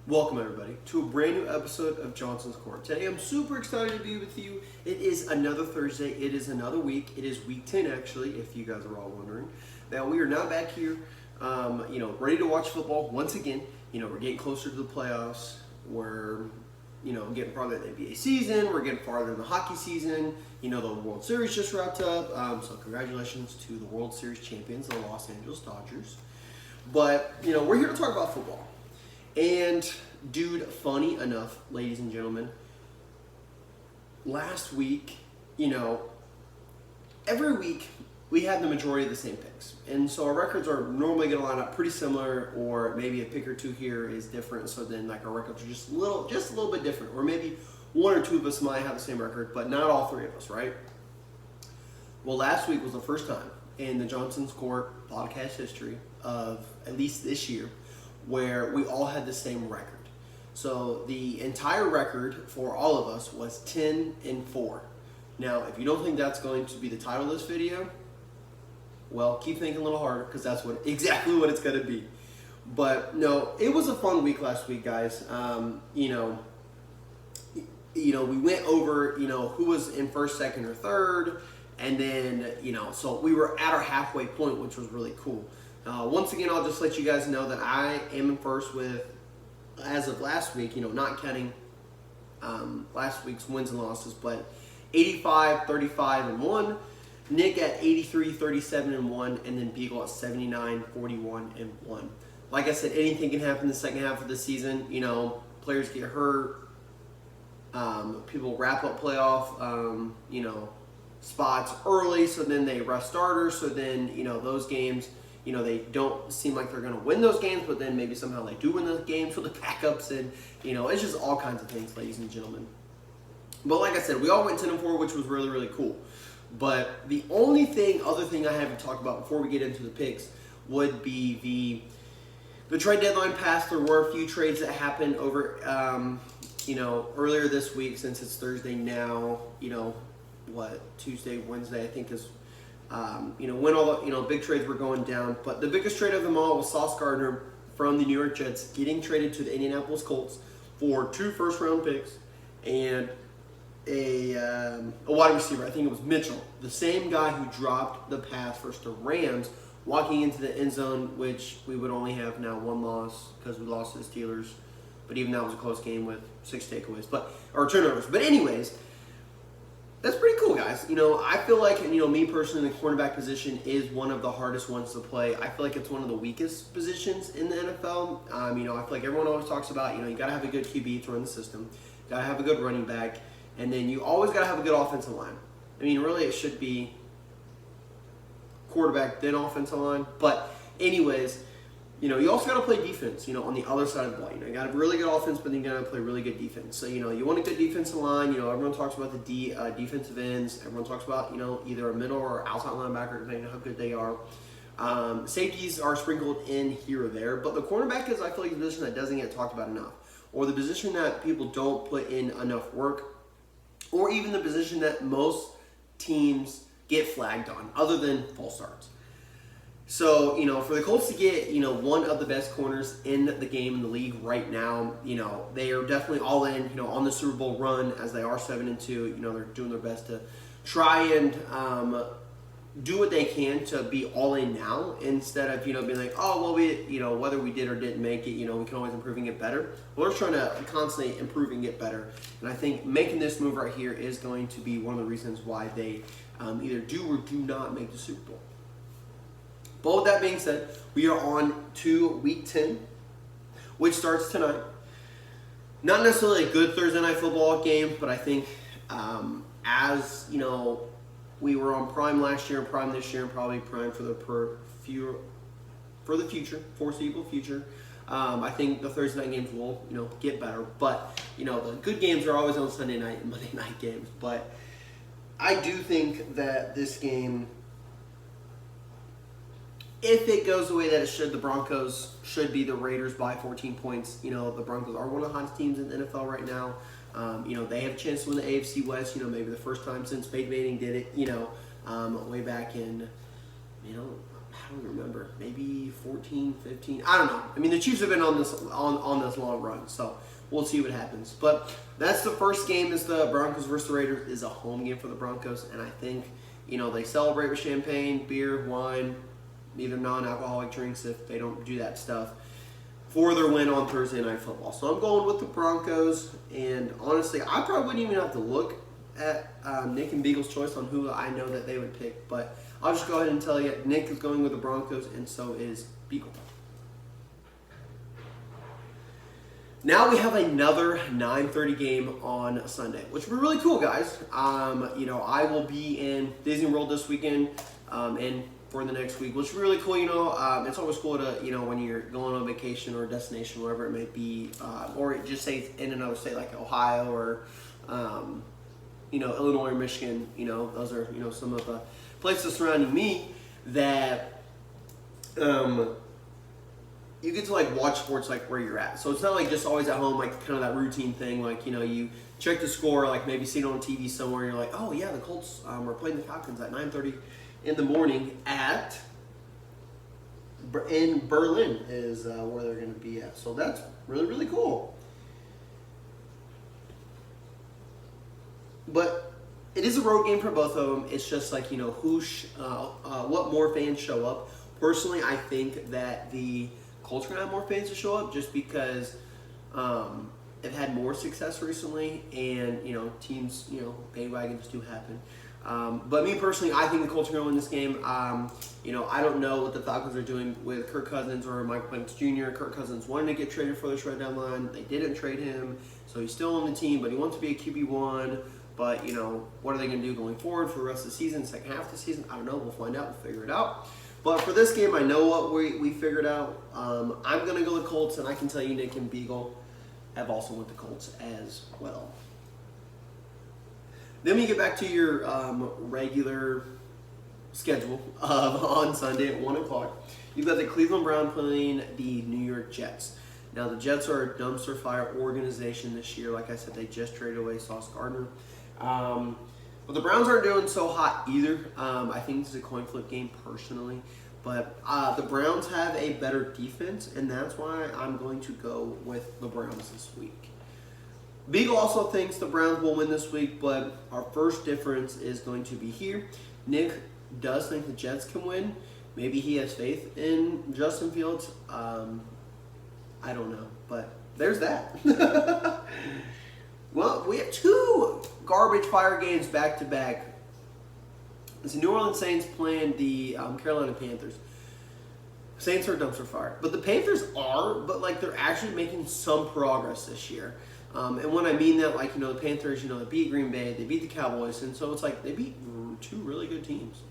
Welcome everybody to a brand new episode of Johnson's Court. Today I'm super excited to be with you. It is another Thursday. It is another week. It is week 10 actually, if you guys are all wondering. Now we are now back here, ready to watch football once again. We're getting closer to the playoffs. We're, getting farther in the NBA season. We're getting farther in the hockey season. The World Series just wrapped up. So congratulations to the World Series champions, the Los Angeles Dodgers. But, we're here to talk about football. And, dude, funny enough, ladies and gentlemen, last week, every week we had the majority of the same picks. And so our records are normally going to line up pretty similar, or maybe a pick or two here is different. So then, our records are just a little bit different. Or maybe one or two of us might have the same record, but not all three of us, right? Well, last week was the first time in the Johnson's Court podcast history of at least this year where we all had the same record. So the entire record for all of us was 10-4. Now, if you don't think that's going to be the title of this video, well, keep thinking a little harder, because that's exactly what it's going to be. But no, it was a fun week last week, guys. We went over, who was in first, second, or third, and then, so we were at our halfway point, which was really cool. Once again, I'll just let you guys know that I am in first with, as of last week, not counting last week's wins and losses, but 85, 35, and 1. Nick at 83, 37, and 1, and then Beagle at 79, 41, and 1. Like I said, anything can happen in the second half of the season. Players get hurt. People wrap up playoff, spots early, so then they rest starters. So then, those games, they don't seem like they're going to win those games, but then maybe somehow they do win those games with the backups, and, it's just all kinds of things, ladies and gentlemen. But like I said, we all went 10-4, which was really, really cool. But the only other thing I have to talk about before we get into the picks would be the trade deadline passed. There were a few trades that happened over, earlier this week, since it's Thursday now, Tuesday, Wednesday, I think is, when all the, big trades were going down. But the biggest trade of them all was Sauce Gardner from the New York Jets getting traded to the Indianapolis Colts for 2 first-round picks and a wide receiver. I think it was Mitchell, the same guy who dropped the pass versus the Rams, walking into the end zone, which we would only have now one loss because we lost to the Steelers. But even that was a close game with 6 takeaways, or turnovers. But anyways, that's pretty cool, guys. I feel like, me personally, the cornerback position is one of the hardest ones to play. I feel like it's one of the weakest positions in the NFL. I feel like everyone always talks about, you got to have a good QB to run the system. Got to have a good running back. And then you always got to have a good offensive line. Really, it should be quarterback, then offensive line. But anyways, you also got to play defense, on the other side of the ball. You got a really good offense, but then you got to play really good defense. So, you want a good defensive line. Everyone talks about the defensive ends. Everyone talks about, either a middle or outside linebacker, depending on how good they are. Safeties are sprinkled in here or there. But the cornerback is, I feel like, the position that doesn't get talked about enough. Or the position that people don't put in enough work. Or even the position that most teams get flagged on, other than false starts. So, for the Colts to get, one of the best corners in the game in the league right now, they are definitely all in, on the Super Bowl run, as they are 7-2. They're doing their best to try and do what they can to be all in now, instead of, being like, oh, well, we, whether we did or didn't make it, we can always improve and get better. We're just trying to constantly improve and get better. And I think making this move right here is going to be one of the reasons why they either do or do not make the Super Bowl. But with that being said, we are on to Week 10, which starts tonight. Not necessarily a good Thursday Night Football game, but I think as, we were on Prime last year and Prime this year and probably Prime for the foreseeable future. I think the Thursday night games will, get better. But, the good games are always on Sunday night and Monday night games. But I do think that this game, if it goes the way that it should, the Broncos should be the Raiders by 14 points. The Broncos are one of the hottest teams in the NFL right now. They have a chance to win the AFC West, maybe the first time since Peyton Manning did it, way back in, I don't remember, maybe 14, 15. I don't know. I mean, the Chiefs have been on this long run, so we'll see what happens. But that's the first game. Is the Broncos versus the Raiders. Is a home game for the Broncos, and I think they celebrate with champagne, beer, wine, either non-alcoholic drinks if they don't do that stuff, for their win on Thursday Night Football. So I'm going with the Broncos, and honestly, I probably wouldn't even have to look at Nick and Beagle's choice on who I know that they would pick, but I'll just go ahead and tell you, Nick is going with the Broncos, and so is Beagle. Now we have another 9:30 game on Sunday, which will be really cool, guys. I will be in Disney World this weekend, and for the next week, which is really cool. It's always cool to, when you're going on vacation or a destination, wherever it may be, or just say in another state like Ohio or, Illinois or Michigan. Those are, some of the places surrounding me that, you get to watch sports where you're at. So it's not just always at home, kind of that routine thing. You check the score, maybe see it on TV somewhere, and you're like, oh yeah, the Colts are playing the Falcons at 9:30 in the morning in Berlin is where they're going to be at. So that's really, really cool. But it is a road game for both of them. It's just what more fans show up. Personally, I think that the Colts are going to have more fans to show up just because they've had more success recently, and teams, bandwagons do happen. But me personally, I think the Colts are going to win this game. I don't know what the Falcons are doing with Kirk Cousins or Michael Penix Jr. Kirk Cousins wanted to get traded for the trade deadline. They didn't trade him, so he's still on the team, but he wants to be a QB1. But, what are they going to do going forward for the rest of the season, second half of the season? I don't know. We'll find out. We'll figure it out. But for this game, I know what we figured out. I'm going to go with Colts, and I can tell you Nick and Beagle have also went the Colts as well. Then we get back to your regular schedule on Sunday at 1 o'clock. You've got the Cleveland Browns playing the New York Jets. Now, the Jets are a dumpster fire organization this year. Like I said, they just traded away Sauce Gardner. But the Browns aren't doing so hot either. I think this is a coin flip game personally. But the Browns have a better defense, and that's why I'm going to go with the Browns this week. Beagle also thinks the Browns will win this week, but our first difference is going to be here. Nick does think the Jets can win. Maybe he has faith in Justin Fields. I don't know, but there's that. Well, we have two garbage fire games back-to-back. It's the New Orleans Saints playing the Carolina Panthers. Saints are dumpster fire. But the Panthers are, but they're actually making some progress this year. And when I mean that, the Panthers, they beat Green Bay, they beat the Cowboys, and so it's they beat two really good teams,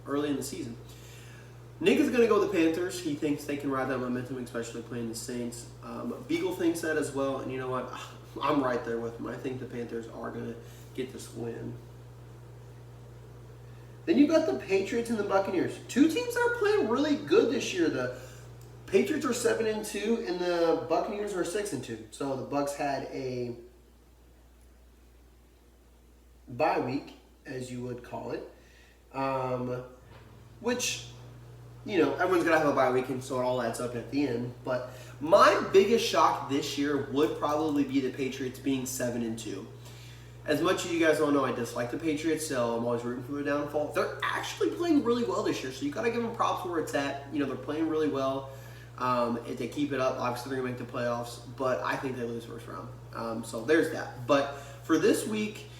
early in the season. Nick is going to go with the Panthers. He thinks they can ride that momentum, especially playing the Saints. Beagle thinks that as well, and you know what? I'm right there with him. I think the Panthers are going to get this win. Then you've got the Patriots and the Buccaneers. Two teams that are playing really good this year. The Patriots are 7-2, and the Buccaneers are 6-2. So the Bucs had a bye week, as you would call it, which, everyone's going to have a bye week, and so it all adds up at the end. But my biggest shock this year would probably be the Patriots being 7-2. As much as you guys all know, I dislike the Patriots, so I'm always rooting for their downfall. They're actually playing really well this year, so you got to give them props where it's at. They're playing really well. If they keep it up, obviously they're going to make the playoffs, but I think they lose first round. So there's that. But for this week,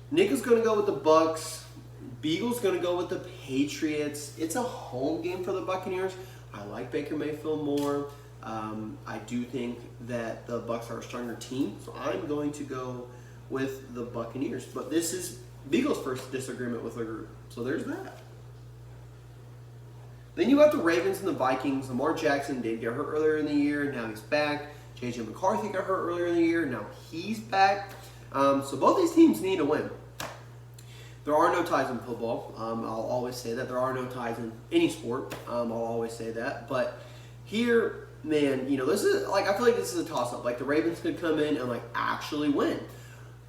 Nick is going to go with the Bucs. Beagle's going to go with the Patriots. It's a home game for the Buccaneers. I like Baker Mayfield more. I do think that the Bucs are a stronger team, so I'm going to go with the Buccaneers. But this is Beagle's first disagreement with the group, so there's that. Then you got the Ravens and the Vikings. Lamar Jackson did get hurt earlier in the year. Now he's back. J.J. McCarthy got hurt earlier in the year. Now he's back. So both these teams need to win. There are no ties in football. I'll always say that. There are no ties in any sport. I'll always say that. But here, man, this is I feel like this is a toss-up. The Ravens could come in and actually win.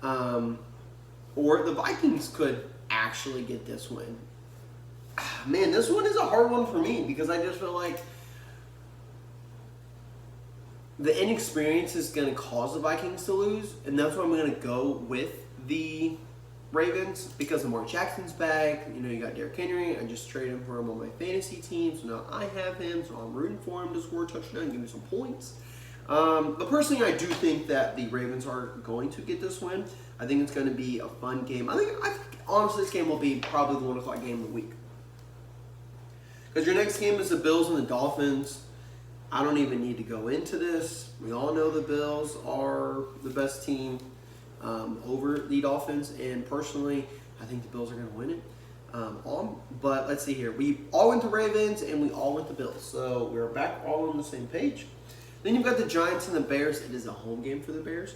Or the Vikings could actually get this win. Man, this one is a hard one for me because I just feel like the inexperience is going to cause the Vikings to lose, and that's why I'm going to go with the Ravens because Lamar Jackson's back. You know, you got Derrick Henry. I just traded him for him on my fantasy team, so now I have him, so I'm rooting for him to score a touchdown and give me some points. But personally, I do think that the Ravens are going to get this win. I think it's going to be a fun game. I think honestly, this game will be probably the 1 o'clock game of the week. Because your next game is the Bills and the Dolphins. I don't even need to go into this. We all know the Bills are the best team over the Dolphins, and personally, I think the Bills are going to win it. But let's see here. We all went to Ravens, and we all went to Bills. So we're back all on the same page. Then you've got the Giants and the Bears. It is a home game for the Bears.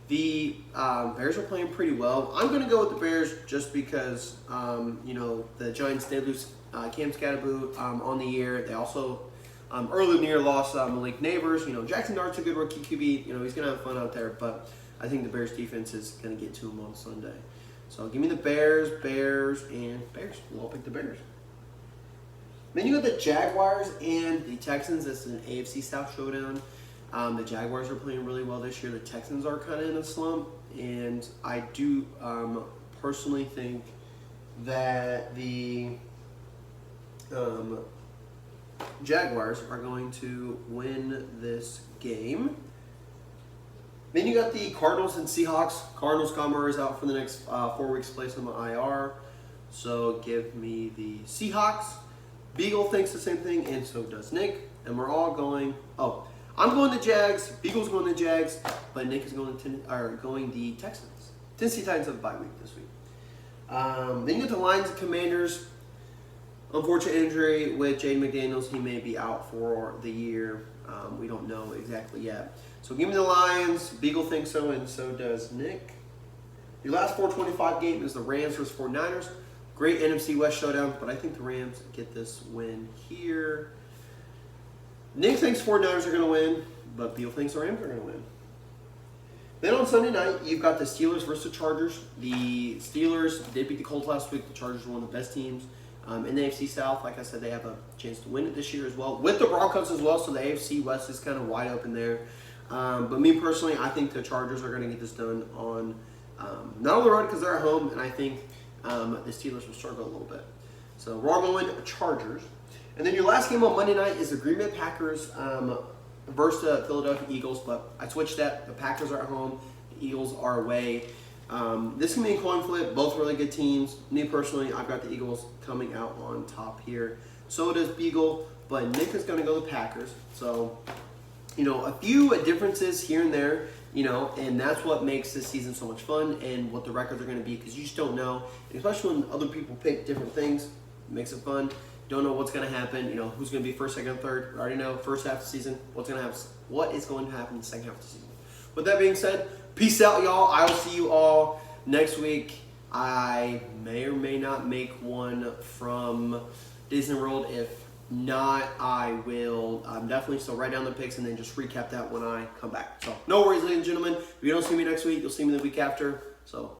The Bears are playing pretty well. I'm going to go with the Bears just because, the Giants did lose Cam Scatterboo on the year. They also, early in the year, lost Malik Neighbors. Jackson Dart's a good rookie QB. He's going to have fun out there. But I think the Bears defense is going to get to him on Sunday. So give me the Bears, and Bears. We'll all pick the Bears. Then you got the Jaguars and the Texans. This is an AFC South showdown. The Jaguars are playing really well this year. The Texans are kind of in a slump. And I do personally think that the Jaguars are going to win this game. Then you got the Cardinals and Seahawks. Cardinals Kamara is out for the next 4 weeks, placed on the IR. So give me the Seahawks. Beagle thinks the same thing, and so does Nick. And we're all going. I'm going the Jags. Beagle's going the Jags, but Nick is going the Texans. Tennessee Titans have a bye week this week. Then you get the Lions and Commanders. Unfortunate injury with Jaden McDaniels. He may be out for the year. We don't know exactly yet. So give me the Lions. Beagle thinks so, and so does Nick. Your last 425 game is the Rams versus 49ers. Great NFC West showdown, but I think the Rams get this win here. Nick thinks 49ers are going to win, but Beal thinks the Rams are going to win. Then on Sunday night, you've got the Steelers versus the Chargers. The Steelers did beat the Colts last week. The Chargers are one of the best teams in the AFC South. Like I said, they have a chance to win it this year as well, with the Broncos as well, so the AFC West is kind of wide open there. But me personally, I think the Chargers are going to get this done on not on the road because they're at home, and I think the Steelers will struggle a little bit. So we're all going Chargers. And then your last game on Monday night is the Green Bay Packers versus the Philadelphia Eagles, but I switched that. The Packers are at home, the Eagles are away. This can be a coin flip, both really good teams. Me personally, I've got the Eagles coming out on top here. So does Beagle, but Nick is going to go the Packers. So, a few differences here and there, and that's what makes this season so much fun and what the records are going to be because you just don't know, and especially when other people pick different things, it makes it fun. Don't know what's going to happen, who's going to be first, second, third. We already know first half of the season, what is going to happen in the second half of the season. With that being said, peace out, y'all. I will see you all next week. I may or may not make one from Disney World. If not, I will definitely still write down the picks and then just recap that when I come back. So no worries, ladies and gentlemen. If you don't see me next week, you'll see me the week after. So